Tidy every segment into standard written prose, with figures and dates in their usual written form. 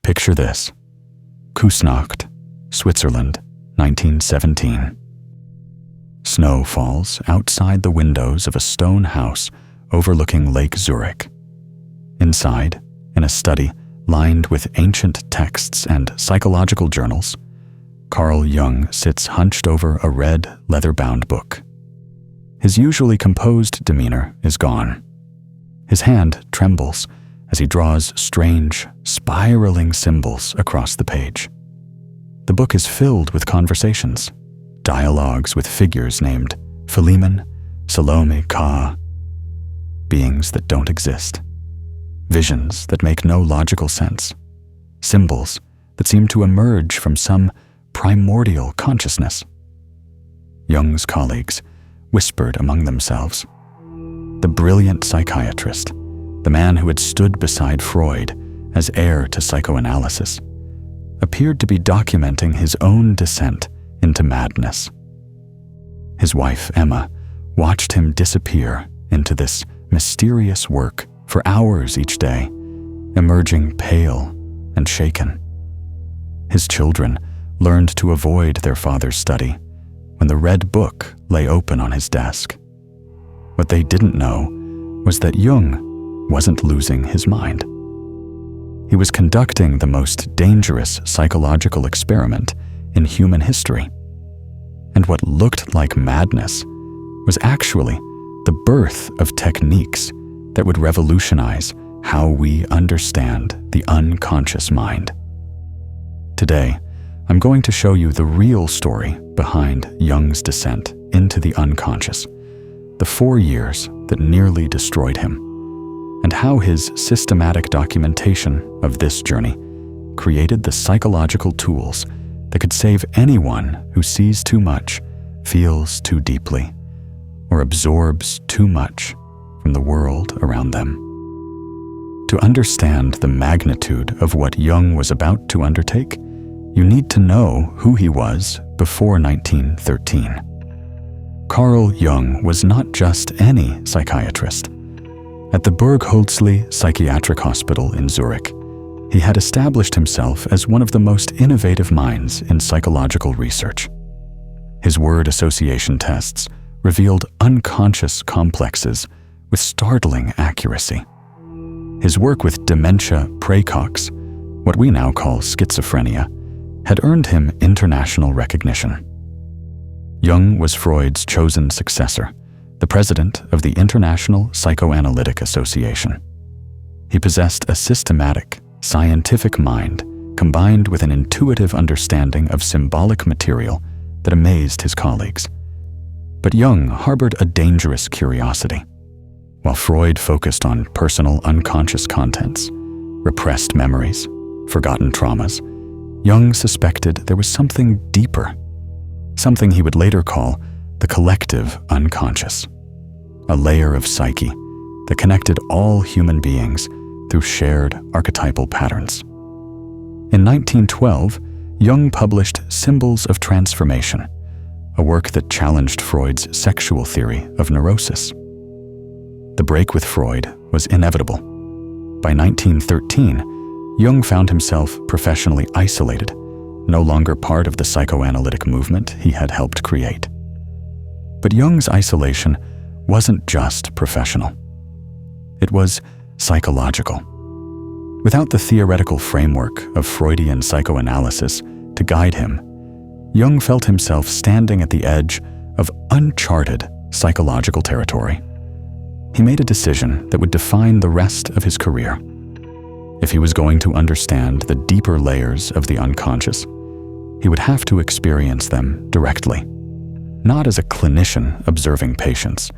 Picture this: Küsnacht, Switzerland, 1917. Snow falls outside the windows of a stone house overlooking Lake Zurich. Inside, in a study lined with ancient texts and psychological journals, Carl Jung sits hunched over a red, leather-bound book. His usually composed demeanor is gone. His hand trembles as he draws strange, spiraling symbols across the page. The book is filled with conversations, dialogues with figures named Philemon, Salome, Ka, beings that don't exist, visions that make no logical sense, symbols that seem to emerge from some primordial consciousness. Jung's colleagues whispered among themselves. The brilliant psychiatrist, the man who had stood beside Freud as heir to psychoanalysis, appeared to be documenting his own descent into madness. His wife, Emma, watched him disappear into this mysterious work for hours each day, emerging pale and shaken. His children learned to avoid their father's study when the red book lay open on his desk. What they didn't know was that Jung wasn't losing his mind. He was conducting the most dangerous psychological experiment in human history. And what looked like madness was actually the birth of techniques that would revolutionize how we understand the unconscious mind. Today, I'm going to show you the real story behind Jung's descent into the unconscious, the 4 years that nearly destroyed him, and how his systematic documentation of this journey created the psychological tools that could save anyone who sees too much, feels too deeply, or absorbs too much from the world around them. To understand the magnitude of what Jung was about to undertake, you need to know who he was before 1913. Carl Jung was not just any psychiatrist. At the Burgholzli Psychiatric Hospital in Zurich, he had established himself as one of the most innovative minds in psychological research. His word association tests revealed unconscious complexes with startling accuracy. His work with dementia praecox, what we now call schizophrenia, had earned him international recognition. Jung was Freud's chosen successor, the president of the International Psychoanalytic Association. He possessed a systematic, scientific mind combined with an intuitive understanding of symbolic material that amazed his colleagues. But Jung harbored a dangerous curiosity. While Freud focused on personal unconscious contents, repressed memories, forgotten traumas, Jung suspected there was something deeper, something he would later call the collective unconscious, a layer of psyche that connected all human beings through shared archetypal patterns. In 1912, Jung published Symbols of Transformation, a work that challenged Freud's sexual theory of neurosis. The break with Freud was inevitable. By 1913, Jung found himself professionally isolated, no longer part of the psychoanalytic movement he had helped create. But Jung's isolation wasn't just professional. It was psychological. Without the theoretical framework of Freudian psychoanalysis to guide him, Jung felt himself standing at the edge of uncharted psychological territory. He made a decision that would define the rest of his career. If he was going to understand the deeper layers of the unconscious, he would have to experience them directly, not as a clinician observing patients,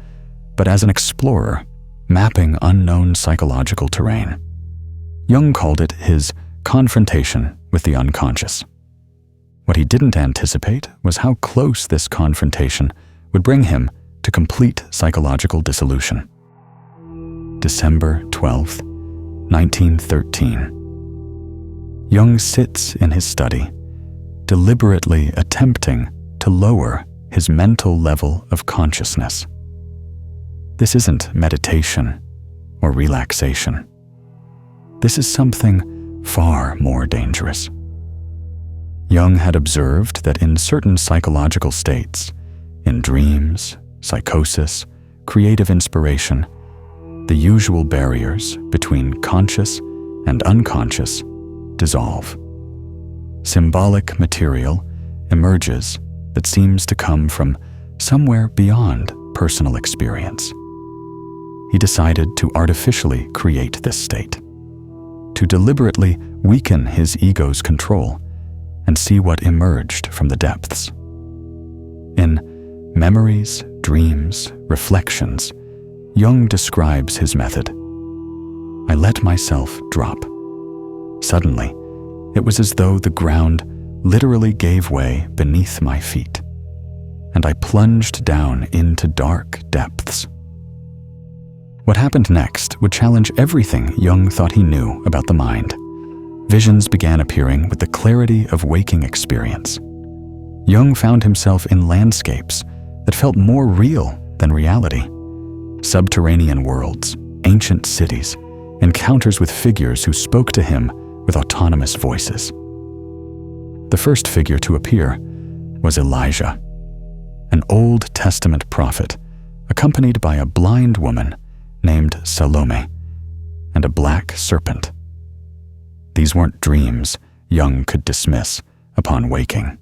but as an explorer mapping unknown psychological terrain. Jung called it his confrontation with the unconscious. What he didn't anticipate was how close this confrontation would bring him to complete psychological dissolution. December 12th, 1913. Jung sits in his study, deliberately attempting to lower his mental level of consciousness. This isn't meditation or relaxation. This is something far more dangerous. Jung had observed that in certain psychological states, in dreams, psychosis, creative inspiration, the usual barriers between conscious and unconscious dissolve. Symbolic material emerges that seems to come from somewhere beyond personal experience. He decided to artificially create this state, to deliberately weaken his ego's control and see what emerged from the depths. In Memories, Dreams, Reflections, Jung describes his method. I let myself drop. Suddenly, it was as though the ground literally gave way beneath my feet, and I plunged down into dark depths. What happened next would challenge everything Jung thought he knew about the mind. Visions began appearing with the clarity of waking experience. Jung found himself in landscapes that felt more real than reality. Subterranean worlds, ancient cities, encounters with figures who spoke to him with autonomous voices. The first figure to appear was Elijah, an Old Testament prophet, accompanied by a blind woman named Salome and a black serpent. These weren't dreams Jung could dismiss upon waking.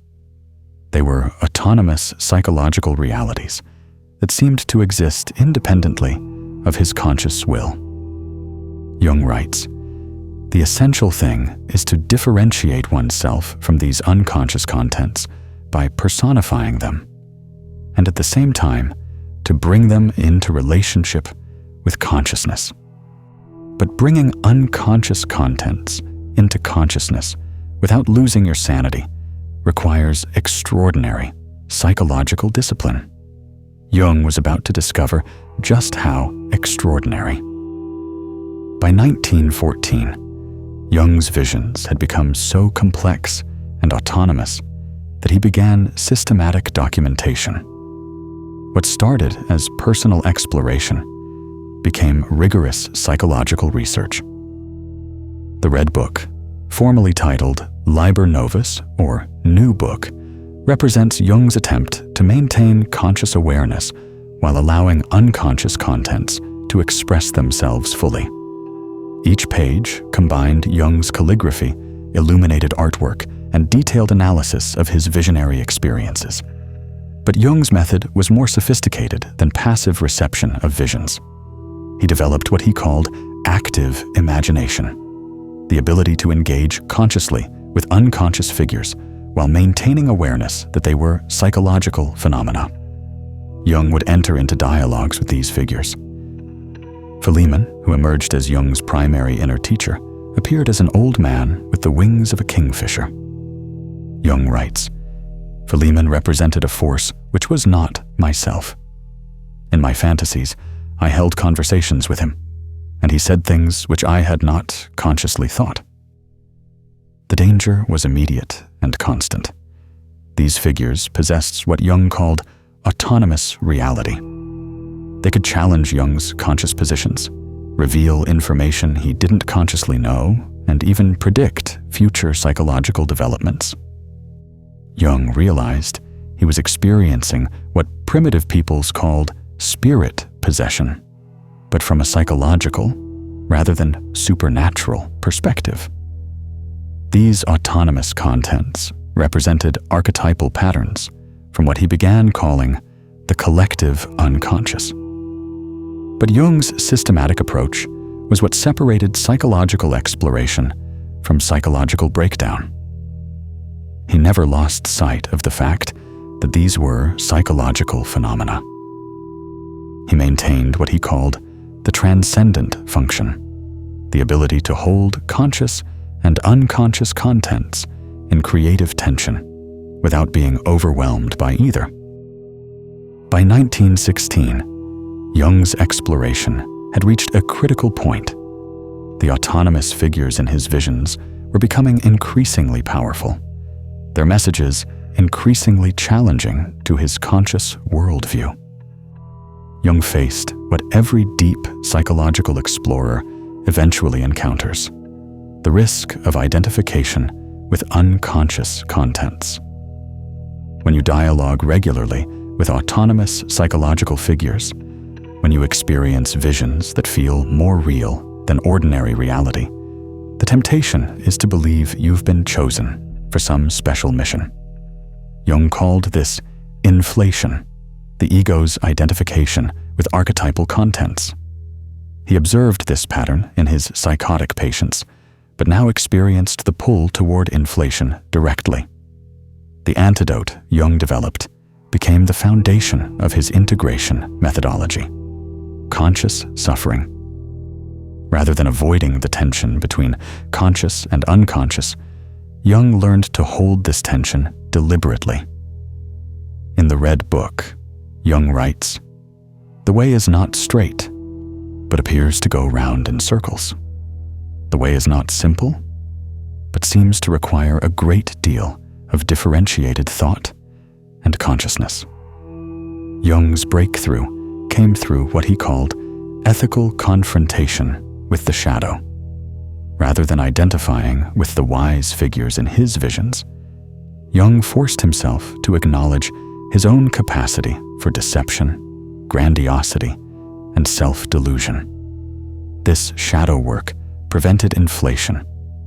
They were autonomous psychological realities that seemed to exist independently of his conscious will. Jung writes, "The essential thing is to differentiate oneself from these unconscious contents by personifying them, and at the same time, to bring them into relationship with consciousness. But bringing unconscious contents into consciousness without losing your sanity requires extraordinary psychological discipline." Jung was about to discover just how extraordinary. By 1914, Jung's visions had become so complex and autonomous that he began systematic documentation. What started as personal exploration became rigorous psychological research. The Red Book, formally titled Liber Novus, or New Book, represents Jung's attempt to maintain conscious awareness while allowing unconscious contents to express themselves fully. Each page combined Jung's calligraphy, illuminated artwork, and detailed analysis of his visionary experiences. But Jung's method was more sophisticated than passive reception of visions. He developed what he called active imagination, the ability to engage consciously with unconscious figures while maintaining awareness that they were psychological phenomena. Jung would enter into dialogues with these figures. Philemon, who emerged as Jung's primary inner teacher, appeared as an old man with the wings of a kingfisher. Jung writes, "Philemon represented a force which was not myself. In my fantasies, I held conversations with him, and he said things which I had not consciously thought." The danger was immediate and constant. These figures possessed what Jung called autonomous reality. They could challenge Jung's conscious positions, reveal information he didn't consciously know, and even predict future psychological developments. Jung realized he was experiencing what primitive peoples called spirit possession, but from a psychological, rather than supernatural perspective. These autonomous contents represented archetypal patterns from what he began calling the collective unconscious. But Jung's systematic approach was what separated psychological exploration from psychological breakdown. He never lost sight of the fact that these were psychological phenomena. He maintained what he called the transcendent function, the ability to hold conscious and unconscious contents in creative tension without being overwhelmed by either. By 1916, Jung's exploration had reached a critical point. The autonomous figures in his visions were becoming increasingly powerful, their messages increasingly challenging to his conscious worldview. Jung faced what every deep psychological explorer eventually encounters: the risk of identification with unconscious contents. When you dialogue regularly with autonomous psychological figures, when you experience visions that feel more real than ordinary reality, the temptation is to believe you've been chosen for some special mission. Jung called this inflation, the ego's identification with archetypal contents. He observed this pattern in his psychotic patients, but now experienced the pull toward inflation directly. The antidote Jung developed became the foundation of his integration methodology: conscious suffering. Rather than avoiding the tension between conscious and unconscious, Jung learned to hold this tension deliberately. In the Red Book, Jung writes, "The way is not straight, but appears to go round in circles. The way is not simple, but seems to require a great deal of differentiated thought and consciousness." Jung's breakthrough came through what he called ethical confrontation with the shadow. Rather than identifying with the wise figures in his visions, Jung forced himself to acknowledge his own capacity for deception, grandiosity, and self-delusion. This shadow work prevented inflation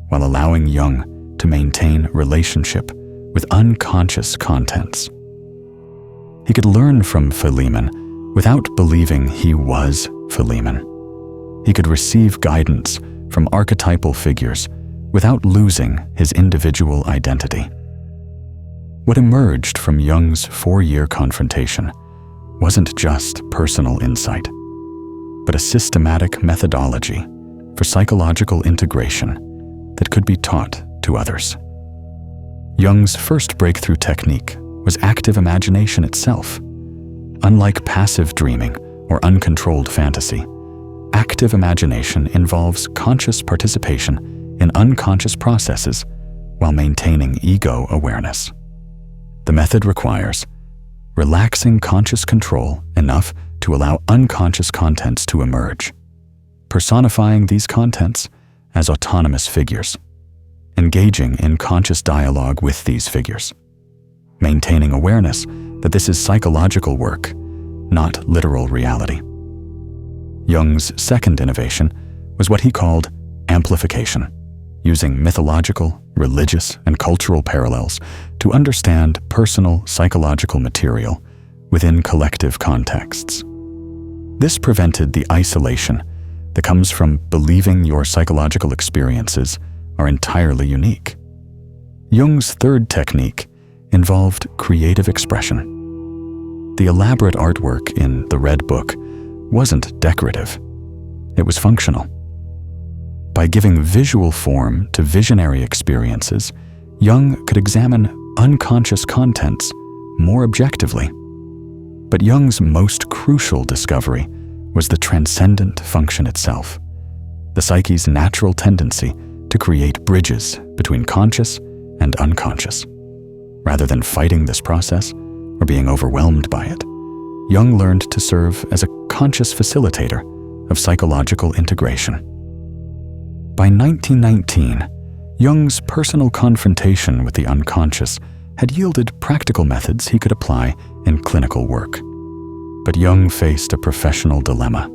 while allowing Jung to maintain relationship with unconscious contents. He could learn from Philemon without believing he was Philemon. He could receive guidance from archetypal figures without losing his individual identity. What emerged from Jung's 4-year confrontation wasn't just personal insight, but a systematic methodology for psychological integration that could be taught to others. Jung's first breakthrough technique was active imagination itself. Unlike passive dreaming or uncontrolled fantasy, active imagination involves conscious participation in unconscious processes while maintaining ego awareness. The method requires relaxing conscious control enough to allow unconscious contents to emerge, personifying these contents as autonomous figures, engaging in conscious dialogue with these figures, maintaining awareness that this is psychological work, not literal reality. Jung's second innovation was what he called amplification, using mythological, religious, and cultural parallels to understand personal psychological material within collective contexts. This prevented the isolation that comes from believing your psychological experiences are entirely unique. Jung's third technique involved creative expression. The elaborate artwork in the Red Book wasn't decorative, it was functional. By giving visual form to visionary experiences, Jung could examine unconscious contents more objectively. But Jung's most crucial discovery was the transcendent function itself, the psyche's natural tendency to create bridges between conscious and unconscious. Rather than fighting this process or being overwhelmed by it, Jung learned to serve as a conscious facilitator of psychological integration. By 1919, Jung's personal confrontation with the unconscious had yielded practical methods he could apply in clinical work. But Jung faced a professional dilemma.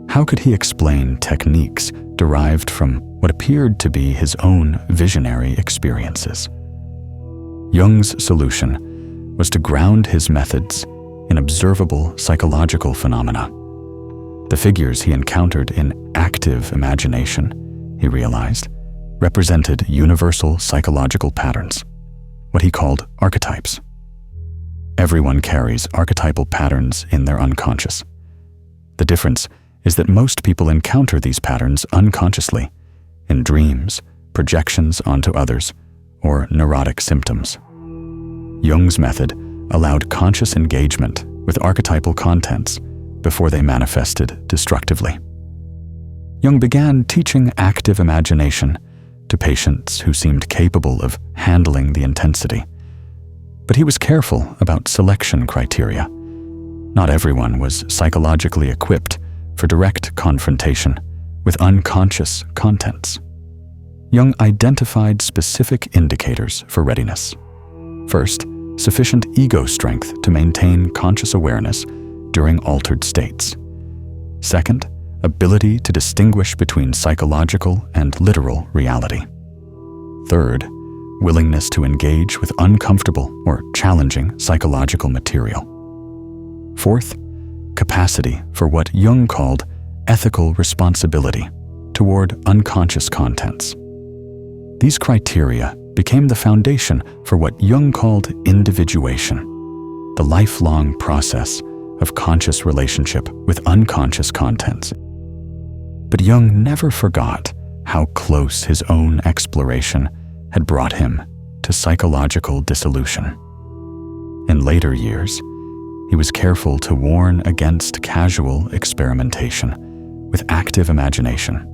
How could he explain techniques derived from what appeared to be his own visionary experiences? Jung's solution was to ground his methods in observable psychological phenomena. The figures he encountered in active imagination, he realized, represented universal psychological patterns, what he called archetypes. Everyone carries archetypal patterns in their unconscious. The difference is that most people encounter these patterns unconsciously, in dreams, projections onto others, or neurotic symptoms. Jung's method allowed conscious engagement with archetypal contents before they manifested destructively. Jung began teaching active imagination to patients who seemed capable of handling the intensity. But he was careful about selection criteria. Not everyone was psychologically equipped for direct confrontation with unconscious contents. Jung identified specific indicators for readiness. First, sufficient ego strength to maintain conscious awareness during altered states. Second, ability to distinguish between psychological and literal reality. Third, willingness to engage with uncomfortable or challenging psychological material. Fourth, capacity for what Jung called ethical responsibility toward unconscious contents. These criteria became the foundation for what Jung called individuation, the lifelong process of conscious relationship with unconscious contents. But Jung never forgot how close his own exploration had brought him to psychological dissolution. In later years, he was careful to warn against casual experimentation with active imagination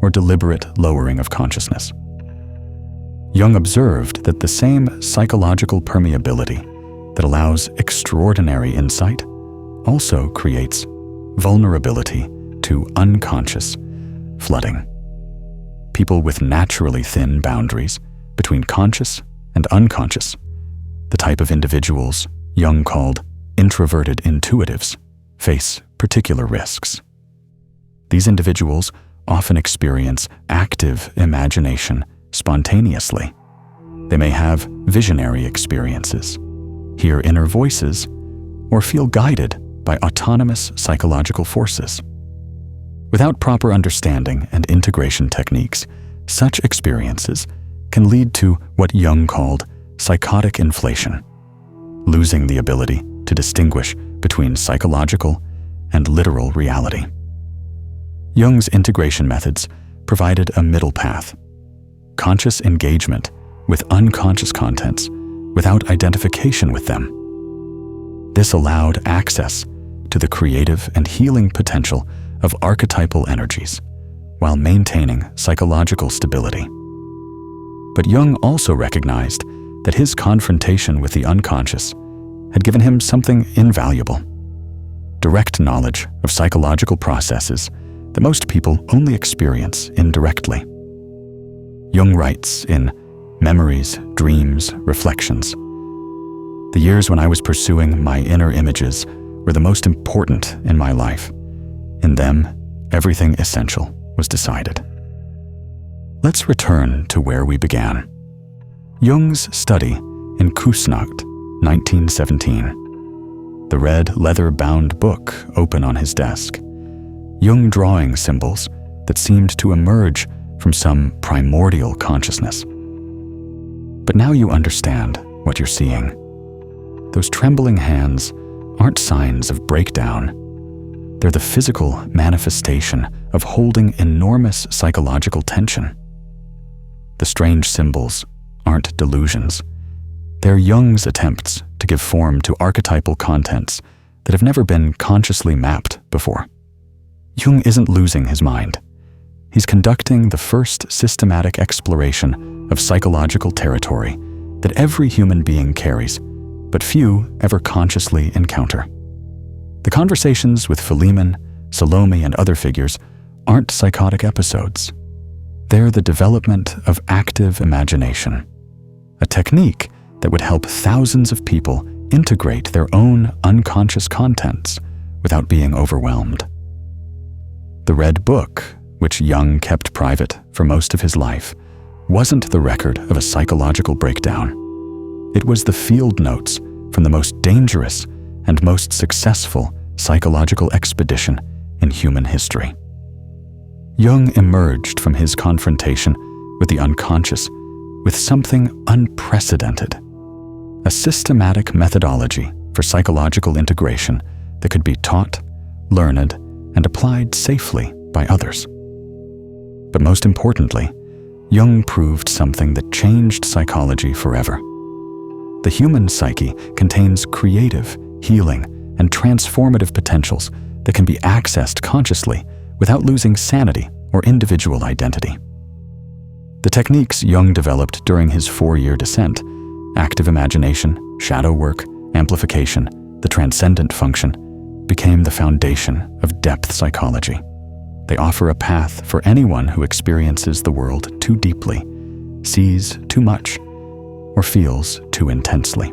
or deliberate lowering of consciousness. Jung observed that the same psychological permeability that allows extraordinary insight also creates vulnerability to unconscious flooding. People with naturally thin boundaries between conscious and unconscious, the type of individuals Jung called introverted intuitives, face particular risks. These individuals often experience active imagination spontaneously. They may have visionary experiences, hear inner voices, or feel guided by autonomous psychological forces. Without proper understanding and integration techniques, such experiences can lead to what Jung called psychotic inflation, losing the ability to distinguish between psychological and literal reality. Jung's integration methods provided a middle path: conscious engagement with unconscious contents without identification with them. This allowed access to the creative and healing potential of archetypal energies while maintaining psychological stability. But Jung also recognized that his confrontation with the unconscious had given him something invaluable: direct knowledge of psychological processes that most people only experience indirectly. Jung writes in Memories, Dreams, Reflections, "The years when I was pursuing my inner images were the most important in my life. In them, everything essential was decided." Let's return to where we began. Jung's study in Küsnacht, 1917. The red leather-bound book open on his desk. Jung drawing symbols that seemed to emerge from some primordial consciousness. But now you understand what you're seeing. Those trembling hands aren't signs of breakdown. They're the physical manifestation of holding enormous psychological tension. The strange symbols aren't delusions. They're Jung's attempts to give form to archetypal contents that have never been consciously mapped before. Jung isn't losing his mind. He's conducting the first systematic exploration of psychological territory that every human being carries, but few ever consciously encounter. The conversations with Philemon, Salome, and other figures aren't psychotic episodes. They're the development of active imagination, a technique that would help thousands of people integrate their own unconscious contents without being overwhelmed. The Red Book, which Jung kept private for most of his life, wasn't the record of a psychological breakdown. It was the field notes from the most dangerous and most successful psychological expedition in human history. Jung emerged from his confrontation with the unconscious with something unprecedented: a systematic methodology for psychological integration that could be taught, learned, and applied safely by others. But most importantly, Jung proved something that changed psychology forever. The human psyche contains creative, healing, and transformative potentials that can be accessed consciously without losing sanity or individual identity. The techniques Jung developed during his 4-year descent, active imagination, shadow work, amplification, the transcendent function, became the foundation of depth psychology. They offer a path for anyone who experiences the world too deeply, sees too much, or feels too intensely.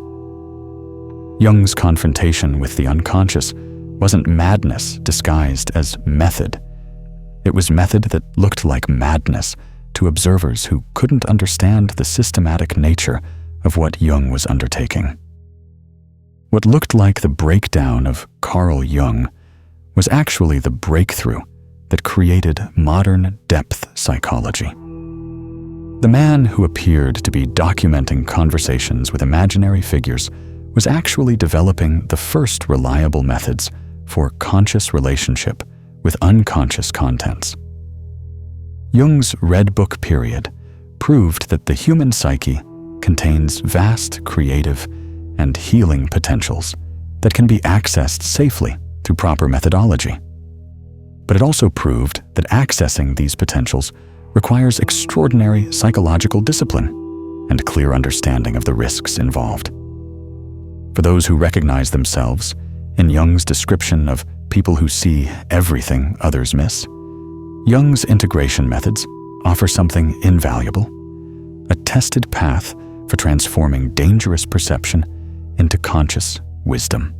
Jung's confrontation with the unconscious wasn't madness disguised as method. It was method that looked like madness to observers who couldn't understand the systematic nature of what Jung was undertaking. What looked like the breakdown of Carl Jung was actually the breakthrough that created modern depth psychology. The man who appeared to be documenting conversations with imaginary figures was actually developing the first reliable methods for conscious relationship with unconscious contents. Jung's Red Book period proved that the human psyche contains vast creative and healing potentials that can be accessed safely through proper methodology. But it also proved that accessing these potentials requires extraordinary psychological discipline and clear understanding of the risks involved. For those who recognize themselves in Jung's description of people who see everything others miss, Jung's integration methods offer something invaluable, a tested path for transforming dangerous perception into conscious wisdom.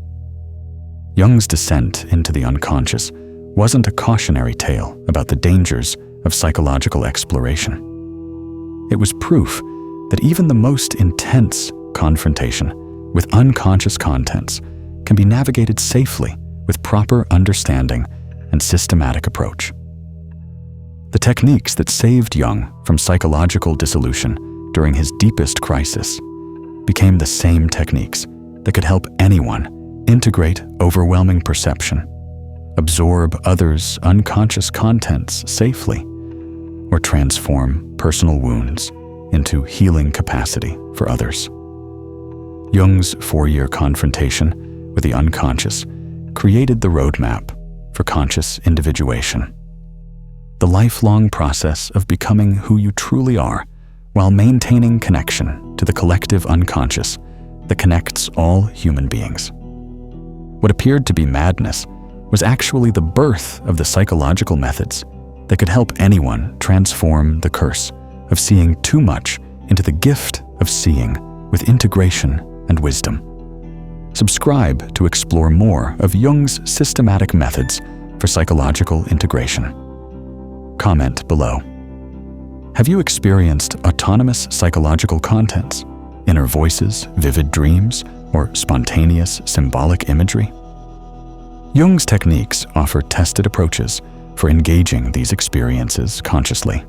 Jung's descent into the unconscious wasn't a cautionary tale about the dangers of psychological exploration. It was proof that even the most intense confrontation with unconscious contents can be navigated safely with proper understanding and systematic approach. The techniques that saved Jung from psychological dissolution during his deepest crisis became the same techniques that could help anyone integrate overwhelming perception, absorb others' unconscious contents safely, or transform personal wounds into healing capacity for others. Jung's 4-year confrontation with the unconscious created the roadmap for conscious individuation, the lifelong process of becoming who you truly are while maintaining connection to the collective unconscious that connects all human beings. What appeared to be madness was actually the birth of the psychological methods that could help anyone transform the curse of seeing too much into the gift of seeing with integration and wisdom. Subscribe to explore more of Jung's systematic methods for psychological integration. Comment below. Have you experienced autonomous psychological contents, inner voices, vivid dreams, or spontaneous symbolic imagery? Jung's techniques offer tested approaches for engaging these experiences consciously.